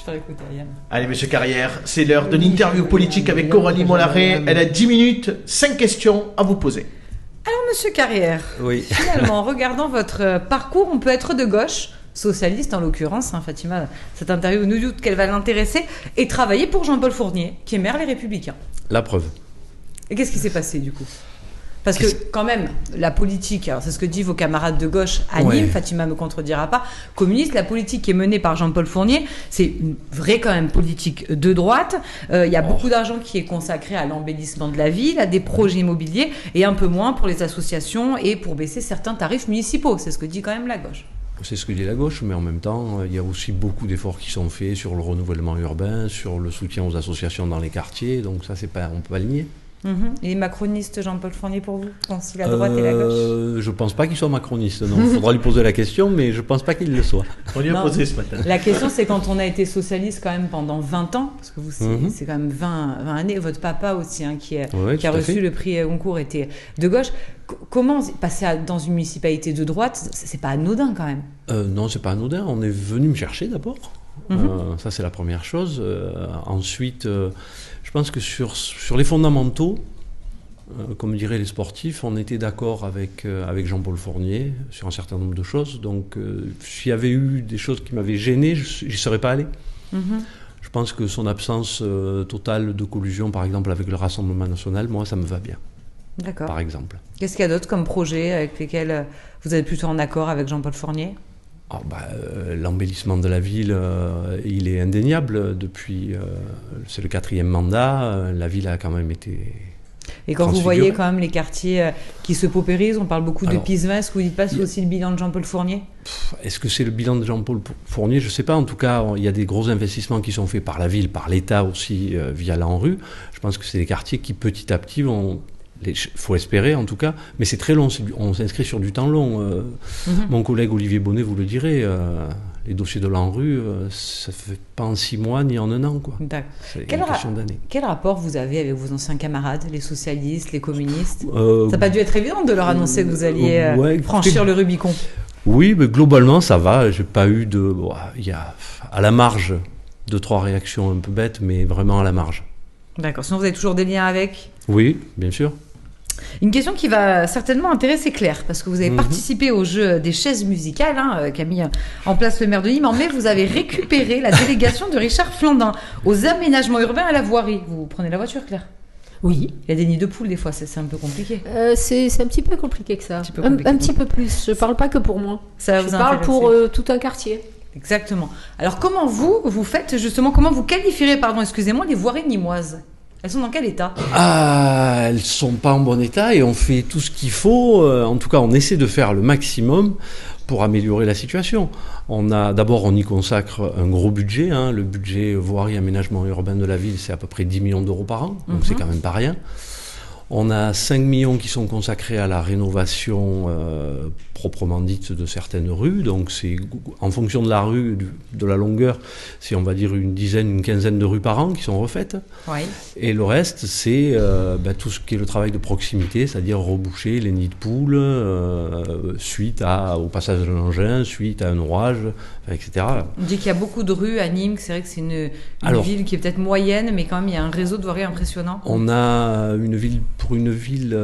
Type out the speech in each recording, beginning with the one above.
faire écouter à Yann. Allez, monsieur Carrière, c'est l'heure de l'interview politique avec Coralie Mollaret. Elle a 10 minutes, 5 questions à vous poser. Alors, monsieur Carrière, finalement, en regardant votre parcours, on peut être de gauche, socialiste en l'occurrence, Fatima, cette interview nous doute qu'elle va l'intéresser, et travailler pour Jean-Paul Fournier, qui est maire Les Républicains. La preuve. Et qu'est-ce qui s'est passé du coup ? Parce que quand même, la politique, alors c'est ce que disent vos camarades de gauche à Nîmes, Fatima ne me contredira pas, communiste, la politique qui est menée par Jean-Paul Fournier, c'est une vraie quand même politique de droite. Il y a beaucoup d'argent qui est consacré à l'embellissement de la ville, à des projets immobiliers, et un peu moins pour les associations et pour baisser certains tarifs municipaux. C'est ce que dit quand même la gauche. C'est ce que dit la gauche, mais en même temps, il y a aussi beaucoup d'efforts qui sont faits sur le renouvellement urbain, sur le soutien aux associations dans les quartiers, donc ça, on ne peut pas le nier. Il est macroniste, Jean-Paul Fournier, pour vous, si la droite et la gauche? Je ne pense pas qu'il soit macroniste, non. Il faudra lui poser la question, mais je ne pense pas qu'il le soit. On lui a posé ce matin. La question, c'est quand on a été socialiste quand même pendant 20 ans, parce que vous, c'est quand même 20 années, votre papa aussi, qui a reçu le prix Goncourt, était de gauche. Comment passer dans une municipalité de droite, c'est pas anodin quand même? Non, c'est pas anodin. On est venu me chercher d'abord. Ça, c'est la première chose. Ensuite, je pense que sur les fondamentaux, comme diraient les sportifs, on était d'accord avec Jean-Paul Fournier sur un certain nombre de choses. Donc, s'il y avait eu des choses qui m'avaient gêné, je n'y serais pas allé. Je pense que son absence totale de collusion, par exemple, avec le Rassemblement national, moi, ça me va bien. D'accord. Par exemple. Qu'est-ce qu'il y a d'autre comme projet avec lesquels vous êtes plutôt en accord avec Jean-Paul Fournier? L'embellissement de la ville, il est indéniable. Depuis, c'est le 4e mandat, la ville a quand même été... Et quand vous voyez quand même les quartiers qui se paupérisent, on parle beaucoup de Pisevin, est-ce que vous dites pas c'est aussi le bilan de Jean-Paul Fournier? Est-ce que c'est le bilan de Jean-Paul Fournier? Je ne sais pas. En tout cas, il y a des gros investissements qui sont faits par la ville, par l'État aussi, via l'ANRU. Je pense que c'est des quartiers qui, petit à petit, vont... Il faut espérer en tout cas, mais c'est très long, on s'inscrit sur du temps long. Mon collègue Olivier Bonnet vous le dirait, les dossiers de l'ANRU, ça ne fait pas en 6 mois ni en 1 an. D'accord. C'est une question d'année. Quel rapport vous avez avec vos anciens camarades, les socialistes, les communistes? Ça n'a pas dû être évident de leur annoncer que vous alliez franchir le Rubicon. Oui, mais globalement ça va, j'ai pas eu de... Il y a à la marge 2-3 réactions un peu bêtes, mais vraiment à la marge. D'accord, sinon vous avez toujours des liens avec? Oui, bien sûr. Une question qui va certainement intéresser Claire, parce que vous avez participé au jeu des chaises musicales, qu'a mis en place le maire de Nîmes, mais vous avez récupéré la délégation de Richard Flandin aux aménagements urbains à la voirie. Vous prenez la voiture, Claire? Oui. Il y a des nids de poules, des fois, c'est un peu compliqué. C'est un petit peu compliqué que ça. Un petit peu plus. Je ne parle pas que pour moi. Je parle pour tout un quartier. Exactement. Alors, comment vous faites, justement, comment vous qualifierez, les voiries nîmoises? Elles sont dans quel état? Elles ne sont pas en bon état et on fait tout ce qu'il faut. En tout cas, on essaie de faire le maximum pour améliorer la situation. On y consacre un gros budget. Le budget voirie aménagement urbain de la ville, c'est à peu près 10 millions d'euros par an. Donc c'est quand même pas rien. On a 5 millions qui sont consacrés à la rénovation proprement dite de certaines rues. Donc c'est en fonction de la rue, de la longueur, c'est on va dire une quinzaine de rues par an qui sont refaites. Oui. Et le reste, c'est tout ce qui est le travail de proximité, c'est-à-dire reboucher les nids de poules suite au passage de l'engin, suite à un orage, etc. On dit qu'il y a beaucoup de rues à Nîmes, c'est vrai que c'est une ville qui est peut-être moyenne, mais quand même il y a un réseau de voiries impressionnant. On a pour une ville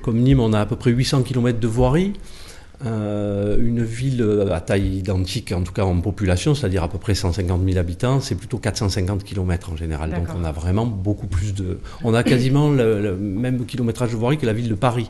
comme Nîmes, on a à peu près 800 km de voirie. Une ville à taille identique, en tout cas en population, c'est-à-dire à peu près 150 000 habitants, c'est plutôt 450 km en général. D'accord. Donc on a vraiment beaucoup plus de... On a quasiment le même kilométrage de voirie que la ville de Paris.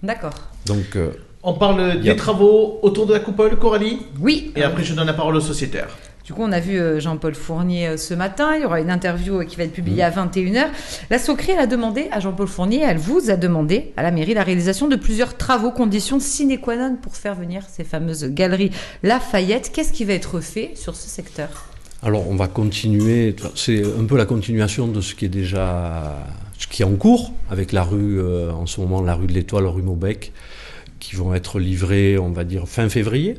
D'accord. Donc... on parle des travaux autour de la coupole, Coralie? Oui. Et après je donne la parole aux sociétaires. Du coup, on a vu Jean-Paul Fournier ce matin. Il y aura une interview qui va être publiée à 21h. La Socri, elle a demandé à Jean-Paul Fournier, elle vous a demandé à la mairie la réalisation de plusieurs travaux, conditions sine qua non pour faire venir ces fameuses galeries Lafayette. Qu'est-ce qui va être fait sur ce secteur? Alors, on va continuer. C'est un peu la continuation de ce qui est en cours avec la rue, en ce moment, la rue de l'Étoile, la rue Maubec, qui vont être livrées, on va dire, fin février.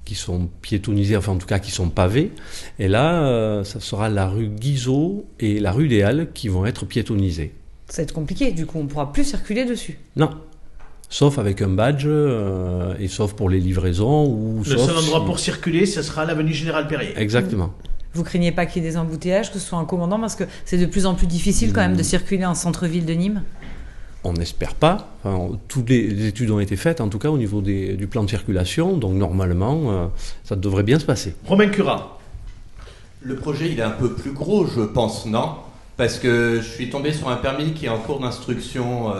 Qui sont piétonnisés, enfin en tout cas qui sont pavés. Et là, ça sera la rue Guizot et la rue des Halles qui vont être piétonnisées. Ça va être compliqué, du coup, on ne pourra plus circuler dessus. Non, sauf avec un badge et sauf pour les livraisons. Le seul endroit pour circuler, ce sera l'avenue Général Perrier. Exactement. Vous craignez pas qu'il y ait des embouteillages, que ce soit un commandant, parce que c'est de plus en plus difficile quand même de circuler en centre-ville de Nîmes? On n'espère pas. Enfin, toutes les études ont été faites, en tout cas au niveau du plan de circulation. Donc normalement, ça devrait bien se passer. Romain Curat. Le projet, il est un peu plus gros, je pense, non? Parce que je suis tombé sur un permis qui est en cours d'instruction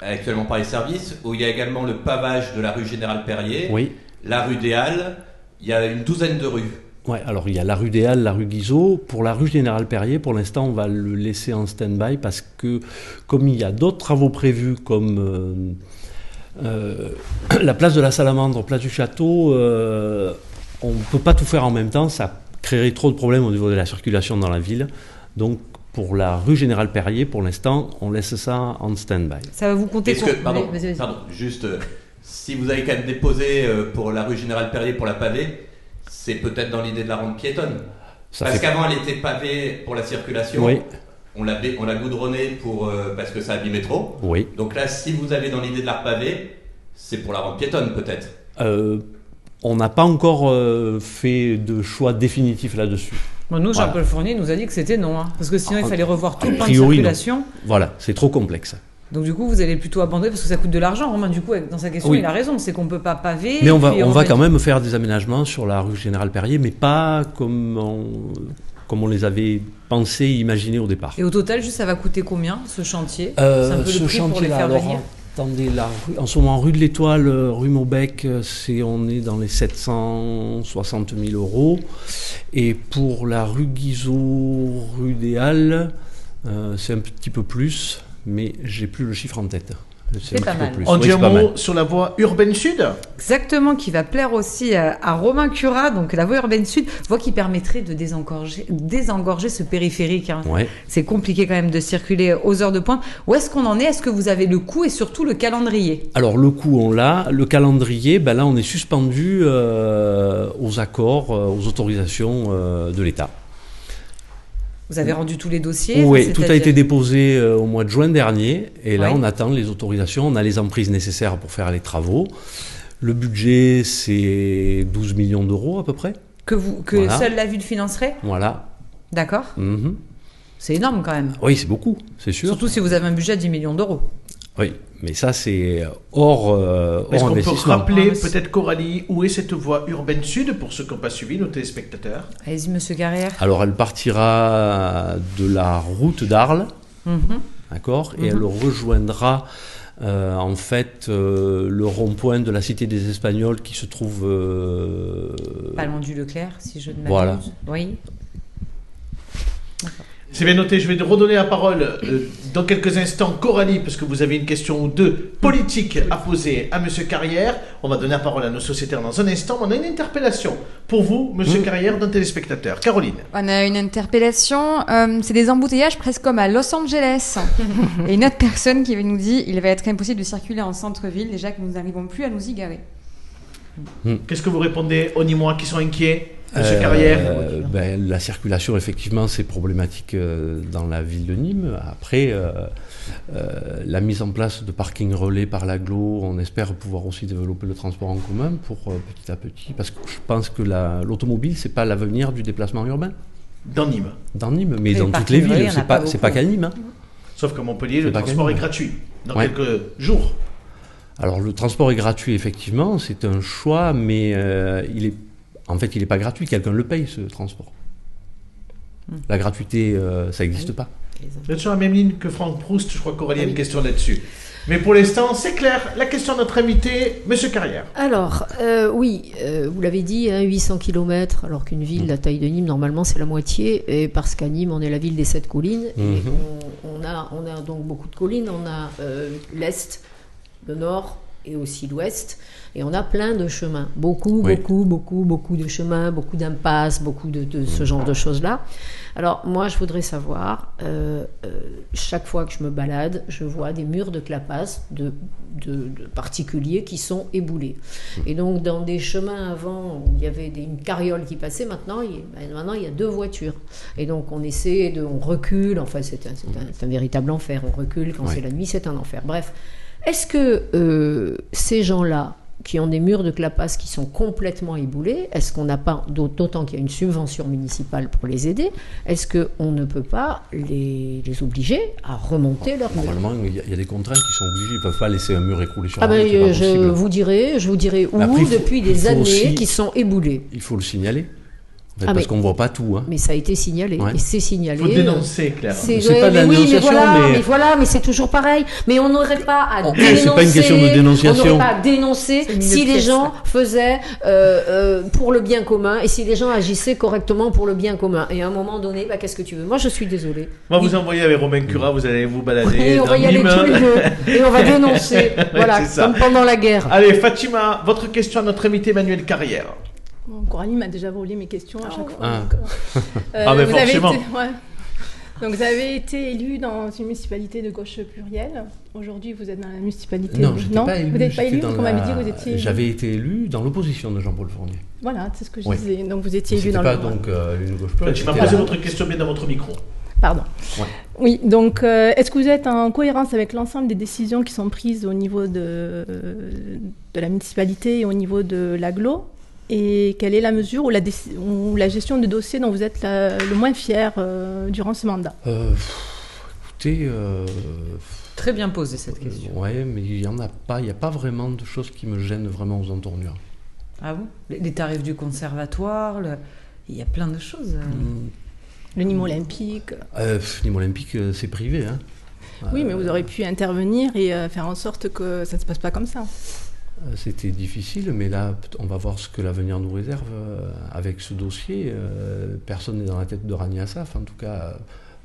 actuellement par les services, où il y a également le pavage de la rue Général-Perrier, oui. La rue des Halles, il y a une douzaine de rues. Ouais, alors il y a la rue des Halles, la rue Guizot. Pour la rue Général-Perrier, pour l'instant, on va le laisser en stand-by parce que comme il y a d'autres travaux prévus, comme la place de la Salamandre, place du Château, on ne peut pas tout faire en même temps. Ça créerait trop de problèmes au niveau de la circulation dans la ville. Donc, pour la rue Général-Perrier, pour l'instant, on laisse ça en stand-by. Ça va vous compter quoi? Pardon, juste, si vous avez quand même déposé pour la rue Général-Perrier pour la pavée, c'est peut-être dans l'idée de la rendre piétonne. Parce qu'avant, elle était pavée pour la circulation. Oui. On l'a goudronnée parce que ça abîmait trop. Oui. Donc là, si vous avez dans l'idée de la repaver, c'est pour la rendre piétonne peut-être. On n'a pas encore fait de choix définitif là-dessus. Bon, nous, Jean-Paul Fournier nous a dit que c'était non, hein, parce que sinon il fallait revoir tout le plan de circulation. Non. Voilà, c'est trop complexe. Donc du coup, vous allez plutôt abandonner parce que ça coûte de l'argent. Romain, du coup, dans sa question, il a raison, c'est qu'on ne peut pas paver. Mais on va quand même faire des aménagements sur la rue Général-Perrier, mais pas comme on les avait pensé, imaginé au départ. Et au total, juste, ça va coûter combien, ce chantier? C'est un peu le prix pour les faire venir. Attendez, en ce moment, rue de l'Étoile, rue Maubec, on est dans les 760 000 euros. Et pour la rue Guizot, rue des Halles, c'est un petit peu plus, mais j'ai plus le chiffre en tête. C'est pas mal. On dit un mot sur la voie urbaine sud. Exactement, qui va plaire aussi à Romain Curat. Donc la voie urbaine sud, voie qui permettrait de désengorger ce périphérique. Hein. Ouais. C'est compliqué quand même de circuler aux heures de pointe. Où est-ce qu'on en est? Est-ce que vous avez le coût et surtout le calendrier? Alors le coût, on l'a. Le calendrier, là on est suspendu aux accords, aux autorisations de l'État. Vous avez rendu tous les dossiers? Oui, tout a été déposé au mois de juin dernier. Et là, on attend les autorisations. On a les emprises nécessaires pour faire les travaux. Le budget, c'est 12 millions d'euros à peu près. Que voilà. Seule la ville financerait? Voilà. D'accord. Mm-hmm. C'est énorme quand même. Oui, c'est beaucoup, c'est sûr. Surtout si vous avez un budget de 10 millions d'euros. Oui, mais ça, c'est hors Est-ce qu'on peut investissement. rappeler, peut-être Coralie, où est cette voie urbaine sud pour ceux qui n'ont pas suivi, nos téléspectateurs? Allez-y, monsieur Carrière. Alors, elle partira de la route d'Arles, d'accord, et elle rejoindra en fait le rond-point de la Cité des Espagnols qui se trouve... pas loin du Leclerc, si je ne m'abuse. Voilà. Oui. D'accord. C'est bien noté, je vais redonner la parole dans quelques instants, Coralie, parce que vous avez une question ou deux politiques à poser à Monsieur Carrière. On va donner la parole à nos sociétaires dans un instant. On a une interpellation pour vous, Monsieur Carrière, d'un téléspectateur. Caroline. On a une interpellation, c'est des embouteillages presque comme à Los Angeles. Et une autre personne qui nous dit il va être impossible de circuler en centre-ville, déjà que nous n'arrivons plus à nous y garer. Qu'est-ce que vous répondez aux Nîmois qui sont inquiets? Monsieur Carrière. La circulation, effectivement, c'est problématique dans la ville de Nîmes. Après, la mise en place de parking relais par l'agglo, on espère pouvoir aussi développer le transport en commun pour petit à petit, parce que je pense que l'automobile, c'est pas l'avenir du déplacement urbain. Dans Nîmes. Dans Nîmes, mais dans toutes les villes, c'est pas qu'à Nîmes. Hein. Sauf qu'à Montpellier, le transport est gratuit dans quelques jours. Alors le transport est gratuit, effectivement, c'est un choix, mais il n'est pas gratuit, quelqu'un le paye, ce transport. La gratuité, ça n'existe pas. Vous êtes sur la même ligne que Franck Proust, je crois qu'Aurélie a une question là-dessus. Mais pour l'instant, c'est clair, la question de notre invité, Monsieur Carrière. Alors, vous l'avez dit, 800 km, alors qu'une ville, la taille de Nîmes, normalement, c'est la moitié, et parce qu'à Nîmes, on est la ville des 7 collines, et on a donc beaucoup de collines, on a l'Est, le Nord, et aussi l'Ouest, et on a plein de chemins, beaucoup de chemins, beaucoup d'impasses, beaucoup de ce genre de choses-là. Alors moi je voudrais savoir, chaque fois que je me balade, je vois des murs de clapasse de particuliers qui sont éboulés. Et donc dans des chemins avant, il y avait une carriole qui passait, maintenant il y a 2 voitures. Et donc on recule, enfin c'est un véritable enfer, on recule quand c'est la nuit, c'est un enfer. Bref. Est-ce que ces gens-là qui ont des murs de clapasse qui sont complètement éboulés, est-ce qu'on n'a pas, d'autant qu'il y a une subvention municipale pour les aider, est-ce qu'on ne peut pas les obliger à remonter leurs murs? Normalement, il y a des contraintes qui sont obligées. Ils ne peuvent pas laisser un mur écroulé sur Ah un mur, c'est pas je possible. vous dirai où, Après, depuis il des faut années, aussi- qui sont éboulés. Il faut le signaler. Ah, Parce mais- qu'on ne voit pas tout. Hein. Mais ça a été signalé, Ouais. et c'est signalé. Il faut dénoncer, Claire. C'est pas de la dénonciation, mais c'est toujours pareil. Mais on n'aurait pas à Oh, dénoncer. c'est pas une question de dénonciation. On n'aurait pas à dénoncer C'est une si les pièce, gens ouais. faisaient pour le bien commun et si les gens agissaient correctement pour le bien commun. Et à un moment donné, qu'est-ce que tu veux? Moi, je suis désolée. On va vous envoyer avec Romain Cura, vous allez vous balader Et on dans va y aller Nîmes. tous les deux. Et on va dénoncer. Voilà, c'est ça. comme pendant la guerre. Allez, Fatima, votre question à notre invité Emmanuel Carrière. Bon, Coralie m'a déjà volé mes questions à chaque fois. Ah. Donc, Ah, ben vous avez forcément. ouais. Donc vous avez été élu dans une municipalité de gauche plurielle. Aujourd'hui, vous êtes dans la municipalité. Non, j'étais pas élu. Vous n'êtes pas j'étais élu, dans parce qu'on m'avait la- dit que vous étiez. J'avais été élu dans l'opposition de Jean-Paul Fournier. Voilà, c'est ce que je Oui. disais. Donc vous étiez élu C'était dans pas le. donc une gauche plurielle. Fatima, c'était posez la- votre question bien dans votre micro. Pardon. Ouais. Oui, donc est-ce que vous êtes en cohérence avec l'ensemble des décisions qui sont prises au niveau de la municipalité et au niveau de l'agglo? Et quelle est la mesure ou la gestion de dossiers dont vous êtes le moins fier durant ce mandat? Écoutez, Très bien posé cette question. ouais, mais il y en a pas. Il n'y a pas vraiment de choses qui me gênent vraiment aux entournures. Ah bon? Les tarifs du conservatoire, il y a plein de choses. Le Nîmes olympique. Nîmes olympique, c'est privé. Hein. Oui, mais vous aurez pu intervenir et faire en sorte que ça ne se passe pas comme ça. C'était difficile, mais là, on va voir ce que l'avenir nous réserve avec ce dossier. Personne n'est dans la tête de Rani Assaf, en tout cas,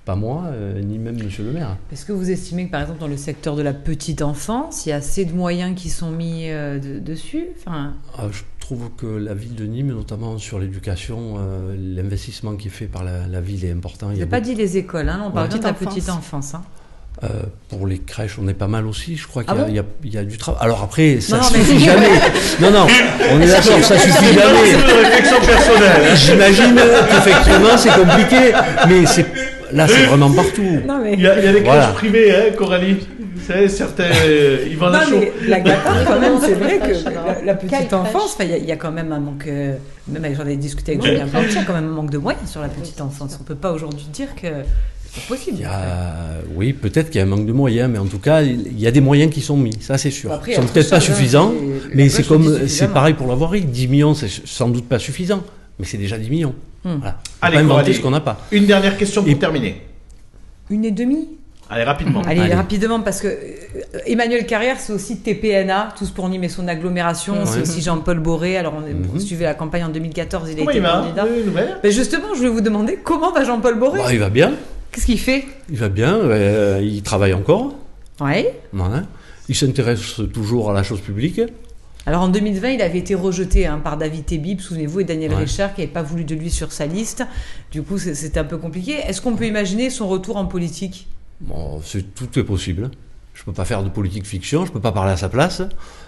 pas moi, ni même Monsieur le maire. Est-ce que vous estimez que, par exemple, dans le secteur de la petite enfance, il y a assez de moyens qui sont mis dessus? Enfin, Je trouve que la ville de Nîmes, notamment sur l'éducation, l'investissement qui est fait par la ville est important. je Il y a n'ai pas dit les écoles, hein, on parle bien de la Petite petite enfance. enfance. Hein. pour les crèches, on est pas mal aussi. Je crois qu'il Ah bon y a du travail. Alors après, ça Non, suffit mais- jamais. Non, on est d'accord, ça suffit jamais. Une réflexion personnelle. J'imagine qu'effectivement, c'est compliqué, mais là, c'est vraiment partout. Non, mais... Il y a des crèches Voilà. privées, hein, Coralie. Vous savez, certains, ils vendent Non, la chaud. mais la Gattard, quand même, c'est vrai Quelle que crèche, la petite Quelle enfance, enfin, il y a quand même un manque, même avec, j'en ai discuté avec Julien Plantier, il y a quand même un manque de moyens sur la petite enfance. On ne peut pas aujourd'hui dire que c'est pas possible. Oui, peut-être qu'il y a un manque de moyens, mais en tout cas, il y a des moyens qui sont mis, ça c'est sûr. Après, Ils sont autre peut-être pas chose, hein, suffisants, c'est- mais la c'est gauche le dit c'est suffisamment. pareil pour la voirie. 10 millions, c'est sans doute pas suffisant, mais c'est déjà 10 millions. Voilà. Faut Allez, pas inventer Coralie. ce qu'on n'a pas. Une dernière question pour Et- terminer. 1,5 Allez, rapidement. Allez, rapidement, parce que Emmanuel Carrière, c'est aussi TPNA, Tous pour Nîmes et son agglomération. C'est Ouais. aussi Jean-Paul Boré. Alors, on suivait la campagne en 2014, il a Comment été il va? candidat. Vous avez une nouvelle? Mais justement, je voulais vous demander comment va Jean-Paul Boré? Bah, il va bien, Qu'est-ce qu'il fait? il travaille encore. Ouais. Voilà. Il s'intéresse toujours à la chose publique. Alors en 2020, il avait été rejeté par David Tebib, souvenez-vous, et Daniel Ouais. Richard, qui n'avait pas voulu de lui sur sa liste. Du coup, c'était un peu compliqué. Est-ce qu'on peut imaginer son retour en politique? Bon, tout est possible. Je ne peux pas faire de politique fiction, je ne peux pas parler à sa place,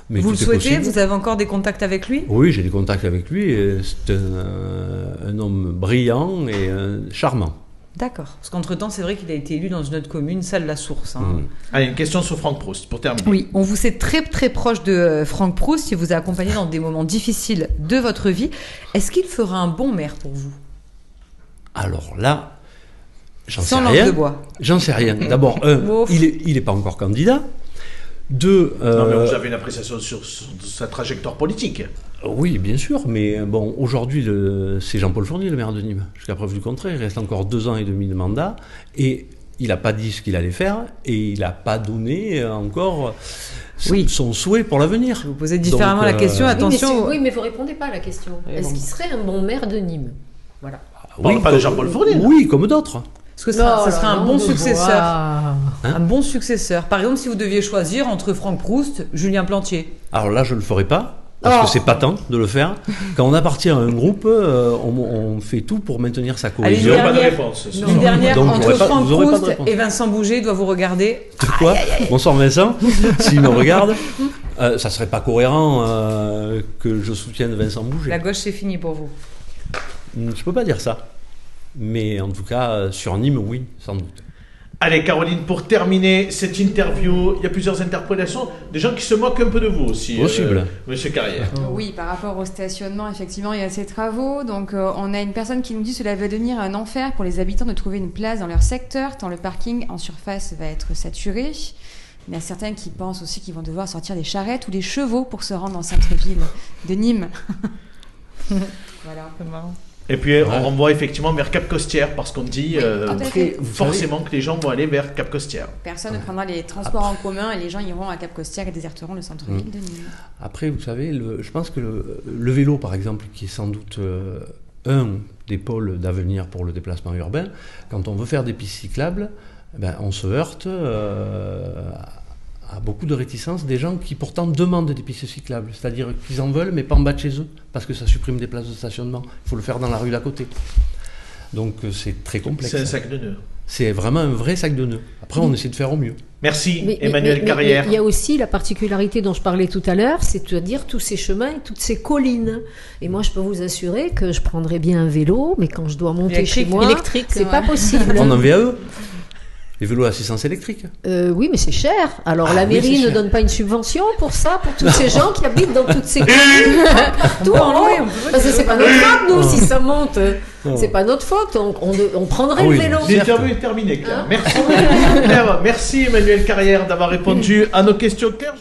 mais Vous tout le est souhaitez? possible. Vous avez encore des contacts avec lui? Oui, j'ai des contacts avec lui. Et c'est un homme brillant et charmant. D'accord. Parce qu'entre-temps, c'est vrai qu'il a été élu dans une autre commune, celle de la Source. Allez, une question sur Franck Proust, pour terminer. Oui, on vous sait très très proche de Franck Proust, il vous a accompagné dans des moments difficiles de votre vie. Est-ce qu'il fera un bon maire pour vous? Alors là, j'en sais Sans langue rien. de bois. J'en sais rien. D'abord, Ouf. il est pas encore candidat. Deux, Non, mais vous avez une appréciation sur sa trajectoire politique. oui, bien sûr, mais bon, aujourd'hui, c'est Jean-Paul Fournier, le maire de Nîmes. Jusqu'à preuve du contraire, il reste encore 2 ans et demi de mandat, et il n'a pas dit ce qu'il allait faire, et il n'a pas donné encore son souhait pour l'avenir. Vous posez différemment Donc, la question, attention. Oui, mais vous répondez pas à la question. Est-ce bon. qu'il serait un bon maire de Nîmes? Voilà. On parle pas de Jean-Paul Fournier, là. Oui, comme d'autres. Est-ce que ce serait un bon successeur? Hein? Un bon successeur. Par exemple, si vous deviez choisir entre Franck Proust, Julien Plantier. Alors là, je ne le ferai pas, parce que c'est pas temps de le faire. Quand on appartient à un groupe, on fait tout pour maintenir sa Ils cohésion. n'ont pas de dernière- réponse. ce Une soir. dernière, Donc, entre vous aurez pas- Franck vous aurez pas de Proust réponse. et Vincent Bouget, doit vous regarder. Quoi? Bonsoir Vincent, s'il me regarde. Ça serait pas cohérent que je soutienne Vincent Bouget. La gauche, c'est fini pour vous. Je peux pas dire ça. Mais en tout cas, sur Nîmes, oui, sans doute. Allez, Caroline, pour terminer cette interview, il y a plusieurs interprétations, des gens qui se moquent un peu de vous aussi. Possible. Monsieur Carrière. Oui, par rapport au stationnement, effectivement, il y a ces travaux. Donc, on a une personne qui nous dit que cela va devenir un enfer pour les habitants de trouver une place dans leur secteur, tant le parking en surface va être saturé. Il y a certains qui pensent aussi qu'ils vont devoir sortir des charrettes ou des chevaux pour se rendre dans le centre-ville de Nîmes. Voilà. C'est marrant. Et puis on renvoie effectivement vers Cap-Costière parce qu'on dit fait. forcément que les gens vont aller vers Cap-Costière. Personne ne prendra les transports en commun et les gens iront à Cap-Costière et déserteront le centre-ville de Nîmes. Après, vous savez, je pense que le vélo, par exemple, qui est sans doute un des pôles d'avenir pour le déplacement urbain, quand on veut faire des pistes cyclables, on se heurte à beaucoup de réticences des gens qui pourtant demandent des pistes cyclables, c'est-à-dire qu'ils en veulent mais pas en bas de chez eux, parce que ça supprime des places de stationnement. Il faut le faire dans la rue d'à côté. Donc c'est très complexe. C'est un sac de nœuds. C'est vraiment un vrai sac de nœuds. Après, on essaie de faire au mieux. Merci Emmanuel Carrière. Il y a aussi la particularité dont je parlais tout à l'heure, c'est-à-dire tous ces chemins et toutes ces collines. Et moi, je peux vous assurer que je prendrais bien un vélo, mais quand je dois monter chez moi, c'est pas possible. On en VAE. Les vélos à assistance électrique. Oui, mais c'est cher. Alors la mairie ne donne pas une subvention pour ça, pour tous ces gens qui habitent dans toutes ces communes, partout en haut. Parce que c'est pas notre faute, nous, si ça monte. C'est pas notre faute. On prendrait le vélo. L'interview est terminée, Claire. Merci, Claire. Merci Emmanuel Carrière d'avoir répondu à nos questions. Claire,